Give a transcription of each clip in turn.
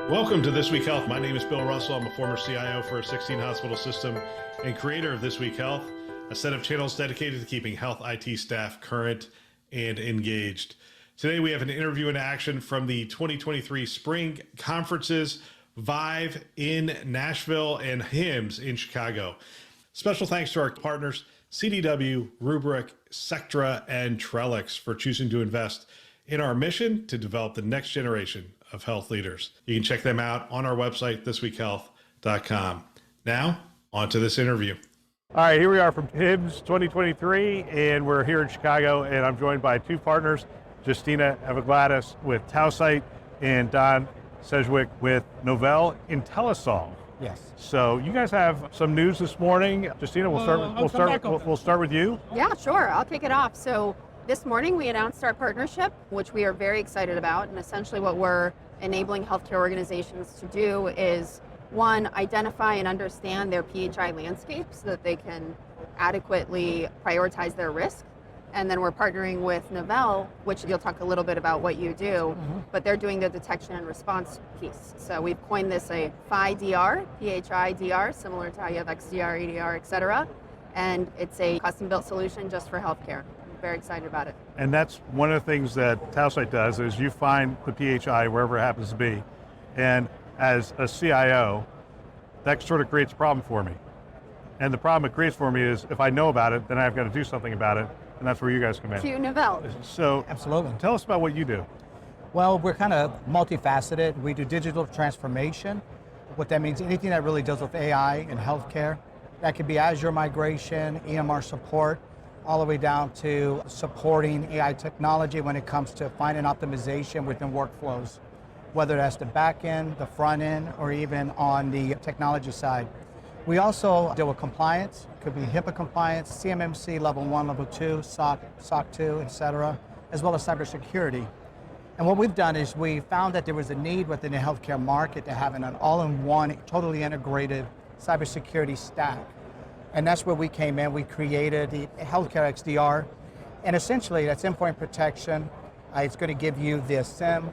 Welcome to This Week Health. My name is Bill Russell. I'm a former CIO for a 16-hospital system and creator of This Week Health, a set of channels dedicated to keeping health IT staff current and engaged. Today we have an interview in action from the 2023 spring conferences, Vive in Nashville and HIMSS in Chicago. Special thanks to our partners, CDW, Rubrik, Sectra, and Trellix for choosing to invest in our mission to develop the next generation of health leaders. You can check them out on our website, thisweekhealth.com. Now, on to this interview. All right, here we are from HIMSS 2023, and we're here in Chicago, and I'm joined by two partners, Justyna Evlogiadis with Tausight and Don Szewczyk with Novelle IntelliSolve. Yes. So you guys have some news this morning. Justyna, we'll start with you. Yeah, sure. I'll kick it off. So this morning we announced our partnership, which we are very excited about. And essentially what we're enabling healthcare organizations to do is, one, identify and understand their PHI landscape so that they can adequately prioritize their risk. And then we're partnering with Novelle, which you'll talk a little bit about what you do, but they're doing the detection and response piece. So we've coined this a PHI-DR, PHI-DR, similar to how you have XDR, EDR, et cetera. And it's a custom-built solution just for healthcare. I'm very excited about it. And that's one of the things that Tausight does, is you find the PHI wherever it happens to be. And as a CIO, that sort of creates a problem for me. And the problem it creates for me is if I know about it, then I've got to do something about it. And that's where you guys come in. To Novelle. So Absolutely. Tell us about what you do. Well, we're kind of multifaceted. We do digital transformation. What that means, anything that really deals with AI in healthcare. That could be Azure migration, EMR support, all the way down to supporting AI technology when it comes to finding optimization within workflows, whether that's the back end, the front end, or even on the technology side. We also deal with compliance. Could be HIPAA compliance, CMMC level 1, level 2, SOC 2, et cetera, as well as cybersecurity. And what we've done is we found that there was a need within the healthcare market to have an all-in-one, totally integrated cybersecurity stack. And that's where we came in. We created the Healthcare XDR. And essentially, that's endpoint protection. It's going to give you the SIM,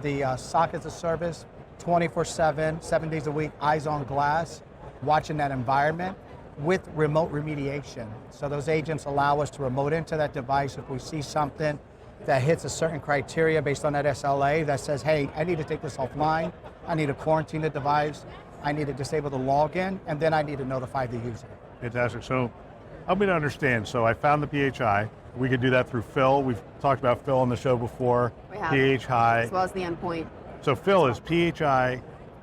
the SOC as a service, 24/7, 7 days a week, eyes on glass, watching that environment with remote remediation. So those agents allow us to remote into that device if we see something that hits a certain criteria based on that SLA that says, hey, I need to take this offline, I need to quarantine the device, I need to disable the login, and then I need to notify the user. Fantastic. So help me to understand. So I found the PHI. We could do that through Phil. We've talked about Phil on the show before. We have. PHI. As well as the endpoint. So Phil is PHI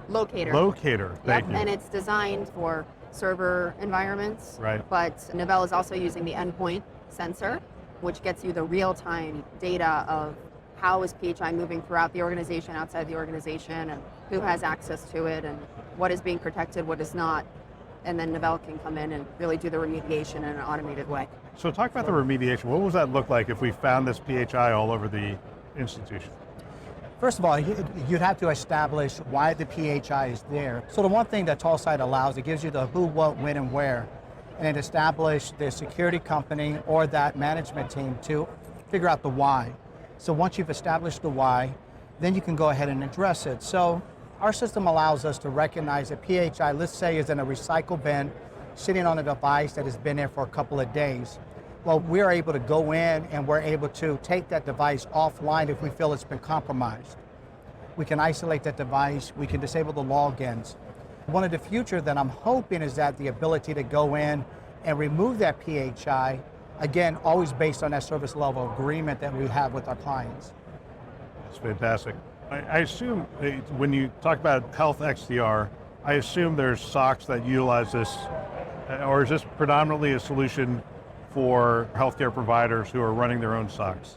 Locator. Locator. Thank you. And it's designed for server environments. Right. But Novelle is also using the endpoint sensor, which gets you the real-time data of how is PHI moving throughout the organization, outside the organization, and who has access to it, and what is being protected, what is not. And then Novelle can come in and really do the remediation in an automated way. So talk about the remediation. What would that look like if we found this PHI all over the institution? First of all, you'd have to establish why the PHI is there. So the one thing that Tausight allows, it gives you the who, what, when, and where, and it establishes the security company or that management team to figure out the why. So once you've established the why, then you can go ahead and address it. So our system allows us to recognize a PHI, let's say, is in a recycle bin, sitting on a device that has been there for a couple of days. Well, we're able to go in and we're able to take that device offline if we feel it's been compromised. We can isolate that device, we can disable the logins. One of the future that I'm hoping is that the ability to go in and remove that PHI, again, always based on that service level agreement that we have with our clients. That's fantastic. I assume when you talk about Health XDR, I assume there's SOCs that utilize this, or is this predominantly a solution for healthcare providers who are running their own SOCs?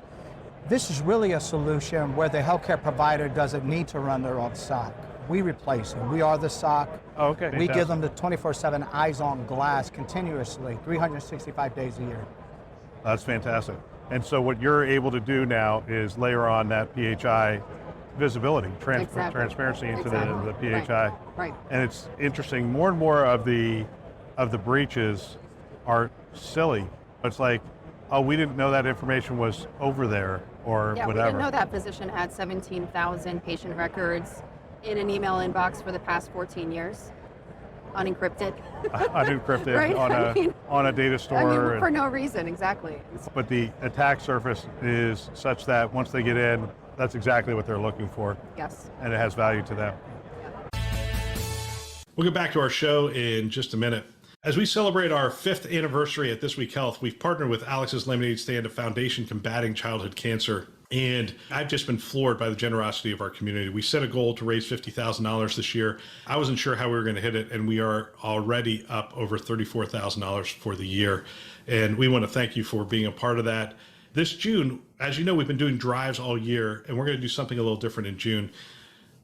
This is really a solution where the healthcare provider doesn't need to run their own SOC. We replace them. We are the SOC. Oh, okay. We Fantastic. give them the 24/7 eyes on glass continuously, 365 days a year. That's fantastic. And so what you're able to do now is layer on that PHI visibility, transparency into the PHI. Right. And it's interesting, more and more of the breaches are silly. It's like, oh, we didn't know that information was over there, or yeah, whatever. We didn't know that physician had 17,000 patient records in an email inbox for the past 14 years, unencrypted. Unencrypted Right? on a data store. For no reason, exactly. But the attack surface is such that once they get in, that's exactly what they're looking for. Yes. And it has value to them. We'll get back to our show in just a minute. As we celebrate our 5th anniversary at This Week Health, we've partnered with Alex's Lemonade Stand, a foundation combating childhood cancer. And I've just been floored by the generosity of our community. We set a goal to raise $50,000 this year. I wasn't sure how we were going to hit it, and we are already up over $34,000 for the year. And we want to thank you for being a part of that. This June, as you know, we've been doing drives all year, and we're going to do something a little different in June.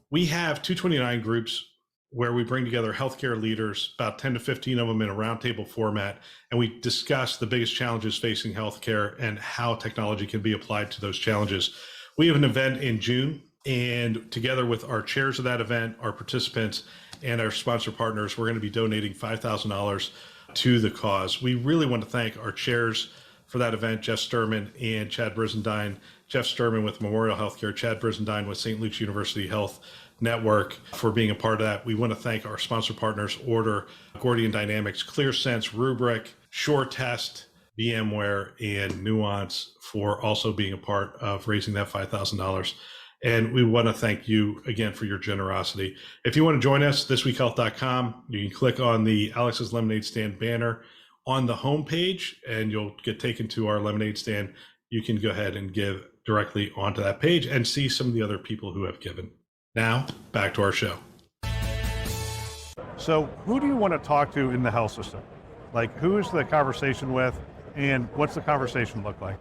We have 229 groups where we bring together healthcare leaders, about 10 to 15 of them in a roundtable format, and we discuss the biggest challenges facing healthcare and how technology can be applied to those challenges. We have an event in June, and together with our chairs of that event, our participants, and our sponsor partners, we're going to be donating $5,000 to the cause. We really want to thank our chairs for that event, Jeff Sturman and Chad Brizendine. Jeff Sturman with Memorial Healthcare, Chad Brizendine with St. Luke's University Health Network, for being a part of that. We want to thank our sponsor partners, Order, Gordian Dynamics, ClearSense, Rubrik, SureTest, VMware, and Nuance for also being a part of raising that $5,000. And we want to thank you again for your generosity. If you want to join us, thisweekhhealth.com, you can click on the Alex's Lemonade Stand banner on the homepage, and you'll get taken to our lemonade stand. You can go ahead and give directly onto that page and see some of the other people who have given. Now, back to our show. So who do you want to talk to in the health system? Like, who is the conversation with, and what's the conversation look like?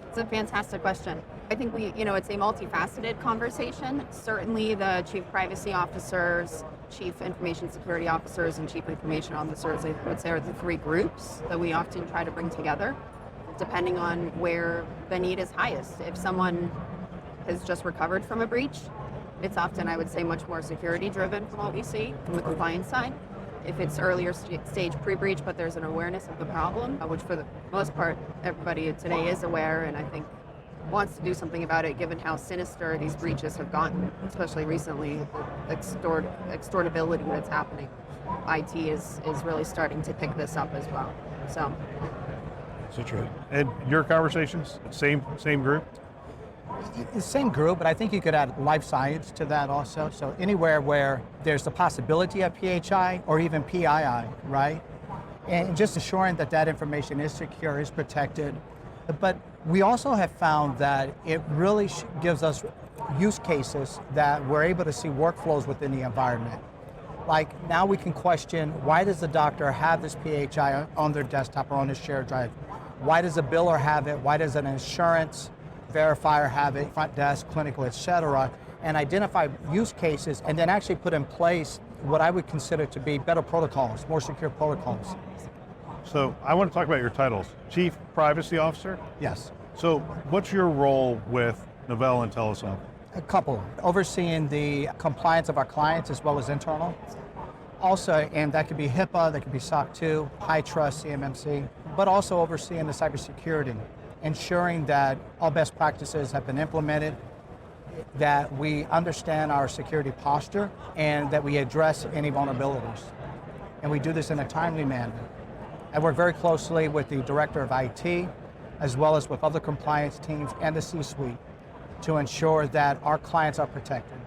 It's a fantastic question. I think it's a multifaceted conversation. Certainly the chief privacy officers, chief information security officers, and chief information officers, I would say, are the 3 groups that we often try to bring together, depending on where the need is highest. If someone has just recovered from a breach, it's often, I would say, much more security driven from what we see from the compliance side. If it's earlier stage pre-breach, but there's an awareness of the problem, which for the most part, everybody today is aware and I think wants to do something about it, given how sinister these breaches have gotten, especially recently, the extortability that's happening. IT is really starting to pick this up as well. So true. And your conversations, same group? The same group, but I think you could add life science to that also. So anywhere where there's the possibility of PHI or even PII, right? And just assuring that that information is secure, is protected. But we also have found that it really gives us use cases that we're able to see workflows within the environment. Like now we can question, why does the doctor have this PHI on their desktop or on his shared drive? Why does a biller have it? Why does an insurance verifier have it, front desk, clinical, et cetera, and identify use cases and then actually put in place what I would consider to be better protocols, more secure protocols. So I want to talk about your titles. Chief Privacy Officer? Yes. So what's your role with Novelle IntelliSolve? A couple. Overseeing the compliance of our clients as well as internal. Also, and that could be HIPAA, that could be SOC 2, high trust, CMMC, but also overseeing the cybersecurity, ensuring that all best practices have been implemented, that we understand our security posture, and that we address any vulnerabilities. And we do this in a timely manner. I work very closely with the director of IT, as well as with other compliance teams and the C-suite to ensure that our clients are protected.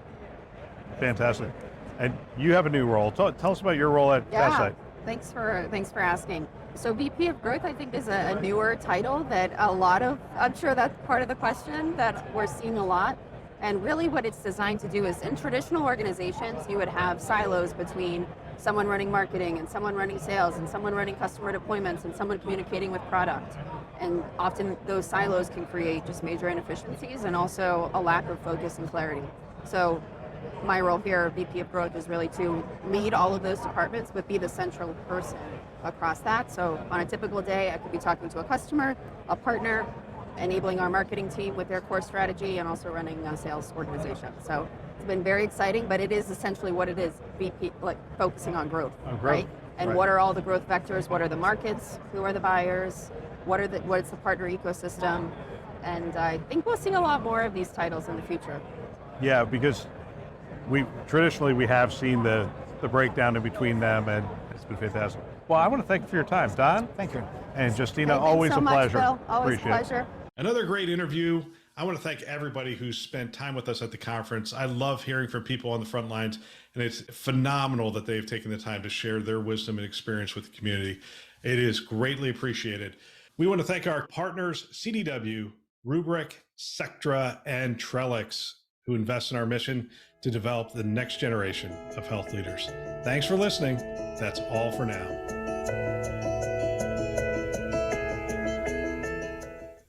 Fantastic. And you have a new role. Tell us about your role at Tausight. Thanks for asking. So VP of Growth, I think, is a newer title that a lot of, I'm sure that's part of the question that we're seeing a lot. And really what it's designed to do is, in traditional organizations, you would have silos between someone running marketing and someone running sales and someone running customer deployments and someone communicating with product. And often those silos can create just major inefficiencies and also a lack of focus and clarity. So my role here, VP of Growth, is really to lead all of those departments, but be the central person across that. So on a typical day, I could be talking to a customer, a partner, enabling our marketing team with their core strategy, and also running a sales organization. So it's been very exciting, but it is essentially what it is, VP, like focusing on growth, right? And right. What are all the growth vectors? What are the markets? Who are the buyers? What's the partner ecosystem? And I think we'll see a lot more of these titles in the future. Yeah, because we traditionally we have seen the breakdown in between them, and it's been fantastic. Well, I want to thank you for your time, Don. Thank you. And Justina, Thanks always so a much, pleasure. Bill. Always Appreciate a it. pleasure. Another great interview. I want to thank everybody who's spent time with us at the conference. I love hearing from people on the front lines, and it's phenomenal that they've taken the time to share their wisdom and experience with the community. It is greatly appreciated. We want to thank our partners, CDW, Rubrik, Sectra, and Trellix, who invest in our mission to develop the next generation of health leaders. Thanks for listening. That's all for now.